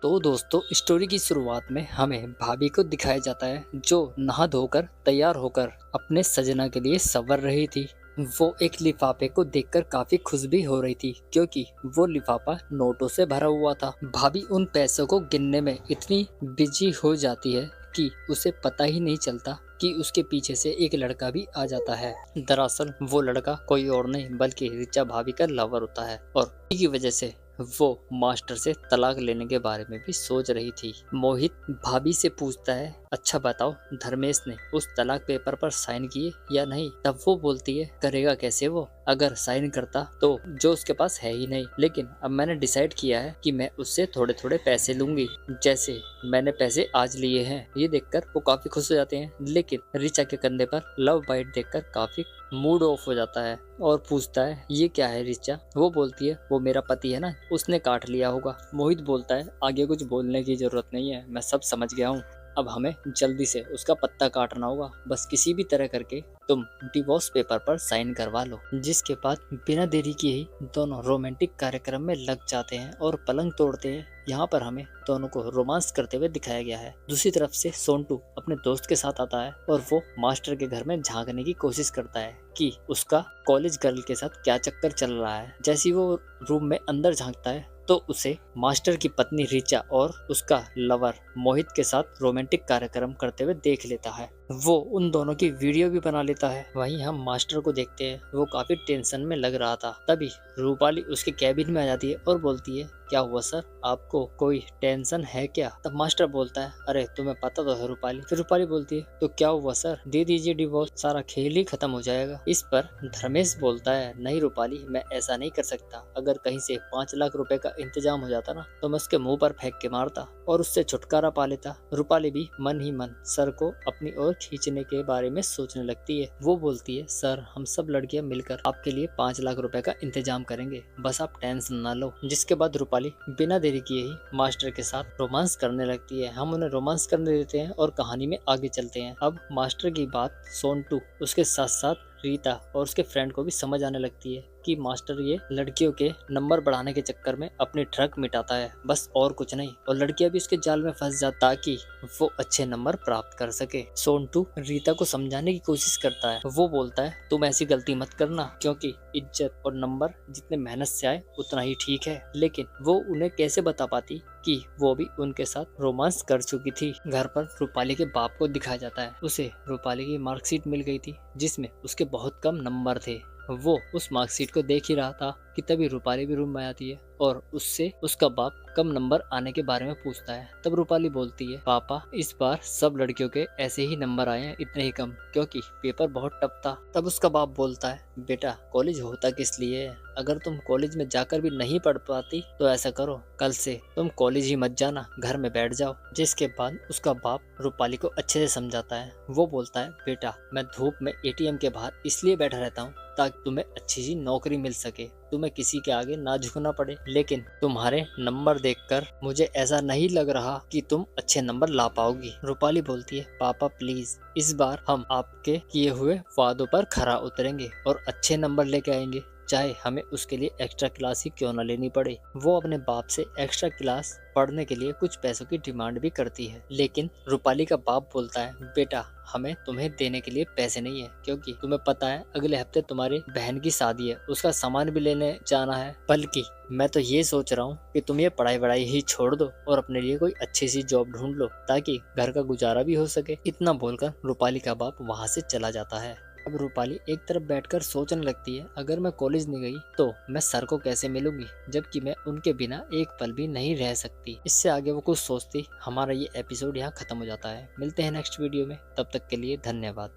तो दोस्तों स्टोरी की शुरुआत में हमें भाभी को दिखाया जाता है जो नहा धोकर तैयार होकर अपने सजना के लिए संवर रही थी। वो एक लिफाफे को देखकर काफी खुश भी हो रही थी क्योंकि वो लिफाफा नोटों से भरा हुआ था। भाभी उन पैसों को गिनने में इतनी बिजी हो जाती है कि उसे पता ही नहीं चलता कि उसके पीछे से एक लड़का भी आ जाता है। दरअसल वो लड़का कोई और नहीं बल्कि रिचा भाभी का लवर होता है और इसी की वजह से वो मास्टर से तलाक लेने के बारे में भी सोच रही थी। मोहित भाभी से पूछता है, अच्छा बताओ धर्मेश ने उस तलाक पेपर पर साइन किए या नहीं। तब वो बोलती है, करेगा कैसे वो, अगर साइन करता तो जो उसके पास है ही नहीं। लेकिन अब मैंने डिसाइड किया है कि मैं उससे थोड़े थोड़े पैसे लूंगी, जैसे मैंने पैसे आज लिए हैं। ये देखकर वो काफी खुश हो जाते हैं, लेकिन रिचा के कंधे पर लव बाइट देखकर काफी मूड ऑफ हो जाता है और पूछता है, ये क्या है रिचा। वो बोलती है, वो मेरा पति है ना, उसने काट लिया होगा। मोहित बोलता है, आगे कुछ बोलने की जरूरत नहीं है, मैं सब समझ गया हूँ। अब हमें जल्दी से उसका पत्ता काटना होगा, बस किसी भी तरह करके तुम डिवोर्स पेपर पर साइन करवा लो। जिसके बाद बिना देरी किए ही दोनों रोमांटिक कार्यक्रम में लग जाते हैं और पलंग तोड़ते हैं। यहाँ पर हमें दोनों को रोमांस करते हुए दिखाया गया है। दूसरी तरफ से सोंटू अपने दोस्त के साथ आता है और वो मास्टर के घर में झांकने की कोशिश करता है कि उसका कॉलेज गर्ल के साथ क्या चक्कर चल रहा है। जैसे ही वो रूम में अंदर झांकता है तो उसे मास्टर की पत्नी रिचा और उसका लवर मोहित के साथ रोमांटिक कार्यक्रम करते हुए देख लेता है। वो उन दोनों की वीडियो भी बना लेता है। वहीं हम मास्टर को देखते हैं, वो काफी टेंशन में लग रहा था। तभी रूपाली उसके कैबिन में आ जाती है और बोलती है, क्या हुआ सर, आपको कोई टेंशन है क्या। तब मास्टर बोलता है, अरे तुम्हें पता तो है रूपाली। फिर रूपाली बोलती है, तो क्या हुआ सर, दे दीजिए डिवोर्स, सारा खेल ही खत्म हो जाएगा। इस पर धर्मेश बोलता है, नहीं रूपाली, मैं ऐसा नहीं कर सकता। अगर कहीं से 5 लाख रुपए का इंतजाम हो जाता ना तो मैं उसके मुंह पर फेंक के मारता और उससे छुटकारा पा लेता। रूपाली भी मन ही मन सर को अपनी ओर खींचने के बारे में सोचने लगती है। वो बोलती है, सर हम सब लड़कियां मिलकर आपके लिए 5 लाख रुपए का इंतजाम करेंगे, बस आप टेंशन ना लो। जिसके बाद रूपाली बिना देरी किए ही मास्टर के साथ रोमांस करने लगती है। हम उन्हें रोमांस करने देते हैं और कहानी में आगे चलते हैं। अब मास्टर की बात सोंटू उसके साथ साथ रीता और उसके फ्रेंड को भी समझ आने लगती है कि मास्टर ये लड़कियों के नंबर बढ़ाने के चक्कर में अपनी ट्रक मिटाता है, बस और कुछ नहीं। और लड़कियां भी उसके जाल में फंस जाती ताकि वो अच्छे नंबर प्राप्त कर सके। सोंटू रीता को समझाने की कोशिश करता है। वो बोलता है, तुम ऐसी गलती मत करना, क्योंकि इज्जत और नंबर जितने मेहनत से आए उतना ही ठीक है। लेकिन वो उन्हें कैसे बता पाती कि वो भी उनके साथ रोमांस कर चुकी थी। घर पर रूपाली के बाप को दिखाया जाता है। उसे रूपाली की मार्कशीट मिल गई थी जिसमें उसके बहुत कम नंबर थे। वो उस मार्कशीट को देख ही रहा था कि तभी रूपाली भी रूम में आती है और उससे उसका बाप कम नंबर आने के बारे में पूछता है। तब रूपाली बोलती है, पापा इस बार सब लड़कियों के ऐसे ही नंबर आए हैं, इतने ही कम, क्योंकि पेपर बहुत टफ था। तब उसका बाप बोलता है, बेटा कॉलेज होता किस लिए है, अगर तुम कॉलेज में जाकर भी नहीं पढ़ पाती तो ऐसा करो, कल से तुम कॉलेज ही मत जाना, घर में बैठ जाओ। जिसके बाद उसका बाप रूपाली को अच्छे से समझाता है। वो बोलता है, बेटा मैं धूप में एटीएम के बाहर इसलिए बैठा रहता हूँ ताकि तुम्हें अच्छी सी नौकरी मिल सके, तुम्हें किसी के आगे ना झुकना पड़े। लेकिन तुम्हारे नंबर देखकर मुझे ऐसा नहीं लग रहा कि तुम अच्छे नंबर ला पाओगी। रूपाली बोलती है, पापा प्लीज इस बार हम आपके किए हुए वादों पर खरा उतरेंगे और अच्छे नंबर लेके आएंगे, चाहे हमें उसके लिए एक्स्ट्रा क्लास ही क्यों न लेनी पड़े। वो अपने बाप से एक्स्ट्रा क्लास पढ़ने के लिए कुछ पैसों की डिमांड भी करती है। लेकिन रूपाली का बाप बोलता है, बेटा हमें तुम्हें देने के लिए पैसे नहीं है, क्योंकि तुम्हें पता है अगले हफ्ते तुम्हारी बहन की शादी है, उसका सामान भी लेने जाना है। बल्कि मैं तो ये सोच रहा हूँ कि तुम ये पढ़ाई वढ़ाई ही छोड़ दो और अपने लिए कोई अच्छी सी जॉब ढूंढ लो ताकि घर का गुजारा भी हो सके। इतना बोलकर रूपाली का बाप वहाँ से चला जाता है। अब रूपाली एक तरफ बैठकर सोचने लगती है, अगर मैं कॉलेज नहीं गई तो मैं सर को कैसे मिलूंगी, जबकि मैं उनके बिना एक पल भी नहीं रह सकती। इससे आगे वो कुछ सोचती। हमारा ये एपिसोड यहाँ खत्म हो जाता है। मिलते हैं नेक्स्ट वीडियो में, तब तक के लिए धन्यवाद।